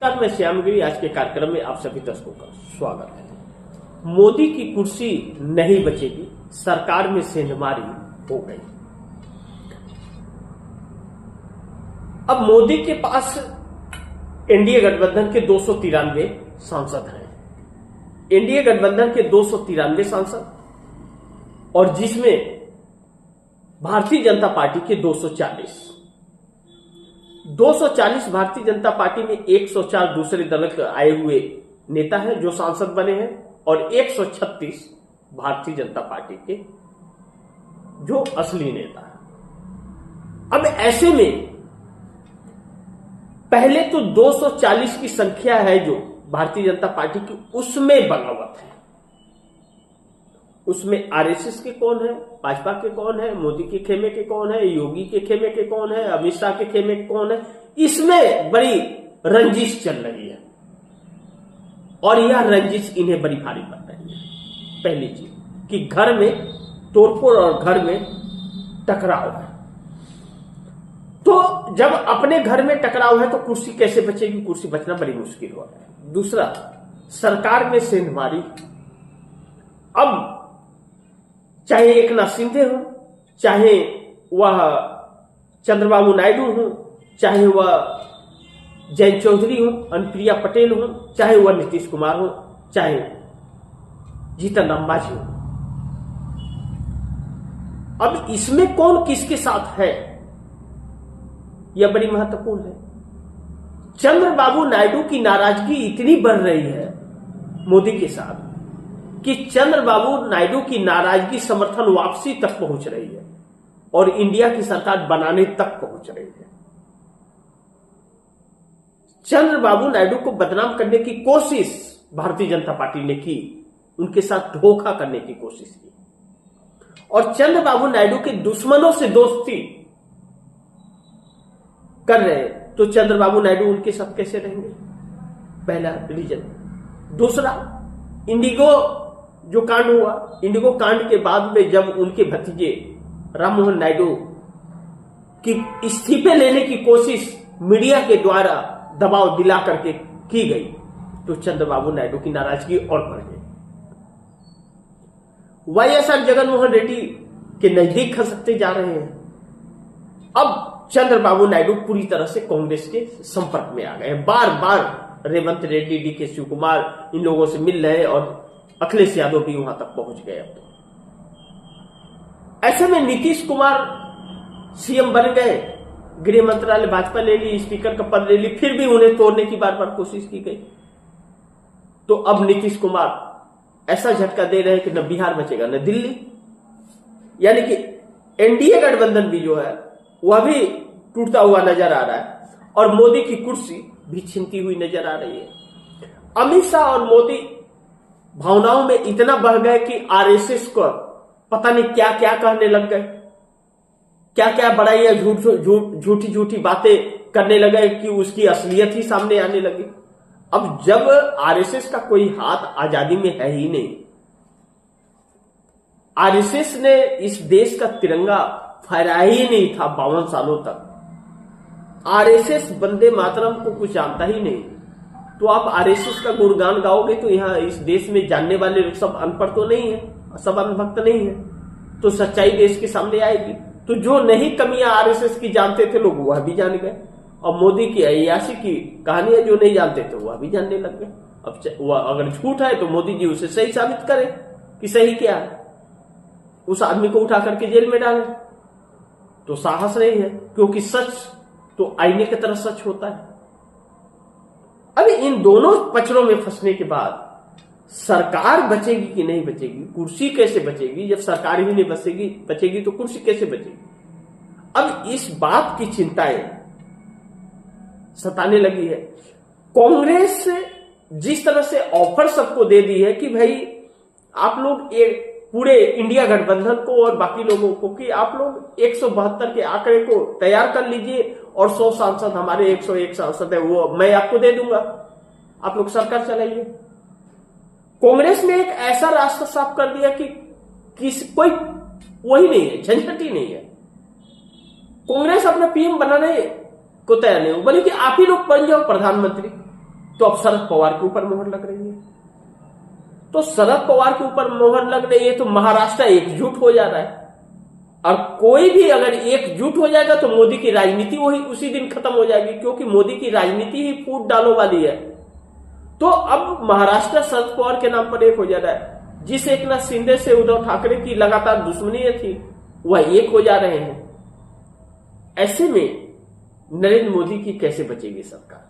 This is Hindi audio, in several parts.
नमस्कार, मैं श्यामगिरी। आज के कार्यक्रम में आप सभी दर्शकों का स्वागत है। मोदी की कुर्सी नहीं बचेगी, सरकार में सेंधमारी हो गई। अब मोदी के पास एनडीए गठबंधन के 293 सांसद हैं। एनडीए गठबंधन के 293 सांसद और जिसमें भारतीय जनता पार्टी के 240 भारतीय जनता पार्टी में 104 दूसरे दल के आए हुए नेता हैं जो सांसद बने हैं और 136 भारतीय जनता पार्टी के जो असली नेता हैं। अब ऐसे में पहले तो 240 की संख्या है जो भारतीय जनता पार्टी की, उसमें बगावत है। उसमें आरएसएस के कौन है, भाजपा के कौन है, मोदी के खेमे के कौन है, योगी के खेमे के कौन है, अमित शाह के खेमे के कौन है, इसमें बड़ी रंजिश चल रही है और यह रंजिश इन्हें बड़ी भारी पड़ रही है। पहली चीज कि घर में तोड़फोड़ और घर में टकराव है। तो जब अपने घर में टकराव है तो कुर्सी कैसे बचेगी? कुर्सी बचना बड़ी मुश्किल हो रहा है। दूसरा, सरकार में सेंधमारी। अब चाहे एकनाथ शिंदे हो, चाहे वह चंद्रबाबू नायडू हो, चाहे वह जयंत चौधरी हो, अनुप्रिया पटेल हो, चाहे वह नीतीश कुमार हो, चाहे जीतन राम मांझी हो, अब इसमें कौन किसके साथ है यह बड़ी महत्वपूर्ण है। चंद्रबाबू नायडू की नाराजगी इतनी बढ़ रही है मोदी के साथ कि चंद्रबाबू नायडू की नाराजगी समर्थन वापसी तक पहुंच रही है और इंडिया की सरकार बनाने तक पहुंच रही है। चंद्रबाबू नायडू को बदनाम करने की कोशिश भारतीय जनता पार्टी ने की, उनके साथ धोखा करने की कोशिश की और चंद्रबाबू नायडू के दुश्मनों से दोस्ती कर रहे हैं तो चंद्रबाबू नायडू उनके साथ कैसे रहेंगे? पहला रीजन। दूसरा, इंडिगो जो कांड हुआ, इंडिगो कांड के बाद में जब उनके भतीजे राम मोहन नायडू की इस्तीफे लेने की कोशिश मीडिया के द्वारा दबाव दिला करके की गई तो चंद्रबाबू नायडू की नाराजगी और बढ़ गई। वाईएसआर जगनमोहन रेड्डी के नजदीक खसकते जा रहे हैं। अब चंद्रबाबू नायडू पूरी तरह से कांग्रेस के संपर्क में आ गए। बार बार रेवंत रेड्डी, डीके शिवकुमार इन लोगों से मिल रहे और अखिलेश यादव भी वहां तक पहुंच गए। अब तो ऐसे में नीतीश कुमार सीएम बन गए, गृह मंत्रालय भाजपा ले ली, स्पीकर का पद ले ली, फिर भी उन्हें तोड़ने की बार बार कोशिश की गई। तो अब नीतीश कुमार ऐसा झटका दे रहे हैं कि न बिहार बचेगा न दिल्ली, यानी कि एनडीए गठबंधन भी जो है वह भी टूटता हुआ नजर आ रहा है और मोदी की कुर्सी भी छिनती हुई नजर आ रही है। अमित शाह और मोदी भावनाओं में इतना बह गए कि आरएसएस को पता नहीं क्या क्या कहने लग गए, क्या क्या बड़ाइयां झूठी झूठी बातें करने लगे कि उसकी असलियत ही सामने आने लगी। अब जब आरएसएस का कोई हाथ आजादी में है ही नहीं, आरएसएस ने इस देश का तिरंगा फहराया ही नहीं था 52 सालों तक। आरएसएस वंदे मातरम को कुछ जानता ही नहीं, तो आप आरएसएस का गुणगान गाओगे तो यहां इस देश में जानने वाले लोग सब अनपढ़ तो नहीं है, सब अनभक्त नहीं है, तो सच्चाई देश के सामने आएगी। तो जो नहीं कमियां आरएसएस की जानते थे लोग वह भी जान गए और मोदी की अय्याशी की कहानियां जो नहीं जानते थे वह भी जानने लग गए। अब वह अगर झूठ है तो मोदी जी उसे सही साबित करें कि सही क्या है, उस आदमी को उठा करके जेल में डालें। तो साहस नहीं है, क्योंकि सच तो आईने की तरह सच होता है। अभी इन दोनों पचड़ों में फंसने के बाद सरकार बचेगी कि नहीं बचेगी, कुर्सी कैसे बचेगी? जब सरकार ही नहीं बचेगी तो कुर्सी कैसे बचेगी? अब इस बात की चिंताएं सताने लगी है। कांग्रेस जिस तरह से ऑफर सबको दे दी है कि भाई आप लोग एक पूरे इंडिया गठबंधन को और बाकी लोगों को कि आप लोग 172 के आंकड़े को तैयार कर लीजिए और 100 सांसद, हमारे 101 सांसद है वो मैं आपको दे दूंगा, आप लोग सरकार चलाइए। कांग्रेस ने एक ऐसा रास्ता साफ कर दिया कि कोई वही नहीं है, झंझट ही नहीं है। कांग्रेस अपना पीएम बनाने को तैयार नहीं हो, बल्कि आप ही लोग बन जाओ प्रधानमंत्री। तो अब शरद पवार के ऊपर मोहर लग रही है। तो शरद पवार के ऊपर मोहर लग रही है तो महाराष्ट्र एकजुट हो जा रहा है, और कोई भी अगर एकजुट हो जाएगा तो मोदी की राजनीति वही उसी दिन खत्म हो जाएगी, क्योंकि मोदी की राजनीति ही फूट डालो वाली है। तो अब महाराष्ट्र शरद पवार के नाम पर एक हो जा रहा है। जिस एकनाथ शिंदे से उद्धव ठाकरे की लगातार दुश्मनी थी वह एक हो जा रहे हैं। ऐसे में नरेंद्र मोदी की कैसे बचेगी सरकार,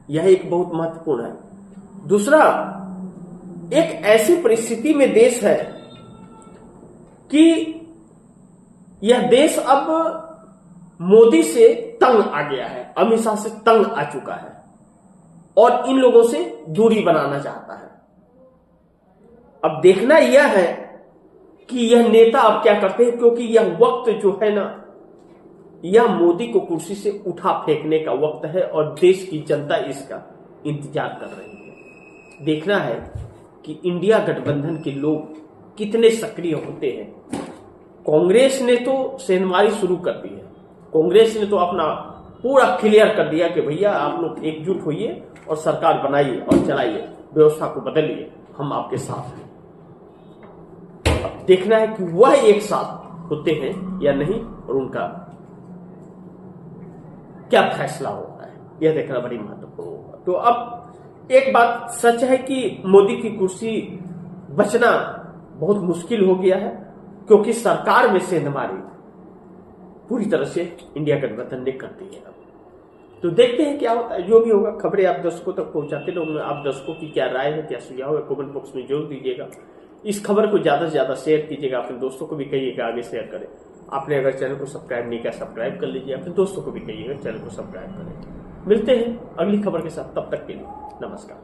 यह एक बहुत महत्वपूर्ण है। दूसरा, एक ऐसी परिस्थिति में देश है कि यह देश अब मोदी से तंग आ गया है, अमित शाह से तंग आ चुका है और इन लोगों से दूरी बनाना चाहता है। अब देखना यह है कि यह नेता अब क्या करते हैं, क्योंकि यह वक्त जो है ना, यह मोदी को कुर्सी से उठा फेंकने का वक्त है और देश की जनता इसका इंतजार कर रही है। देखना है कि इंडिया गठबंधन के लोग कितने सक्रिय होते हैं। कांग्रेस ने तो सेंधमारी शुरू कर दी है, कांग्रेस ने तो अपना पूरा क्लियर कर दिया कि भैया आप लोग एकजुट होइए और सरकार बनाइए और चलाइए, व्यवस्था को बदलिए, हम आपके साथ हैं। अब देखना है कि वह एक साथ होते हैं या नहीं और उनका क्या फैसला होता है, यह देखना बड़ी महत्वपूर्ण होगा। तो अब एक बात सच है कि मोदी की कुर्सी बचना बहुत मुश्किल हो गया है, क्योंकि सरकार में सेंधमारी पूरी तरह से इंडिया गठबंधन ने कर दी है। तो देखते हैं क्या होता है। जो भी होगा खबरें आप दर्शकों तक पहुंचाते रहो। आप दर्शकों की क्या राय है, क्या सुझाव है, कमेंट बॉक्स में जरूर दीजिएगा। इस खबर को ज्यादा से ज्यादा शेयर कीजिएगा, अपने दोस्तों को भी कहिएगा आगे शेयर करें। आपने अगर चैनल को सब्सक्राइब नहीं किया, सब्सक्राइब कर लीजिए, अपने दोस्तों को भी कहिएगा चैनल को सब्सक्राइब करें। मिलते हैं अगली खबर के साथ, तब तक के लिए नमस्कार।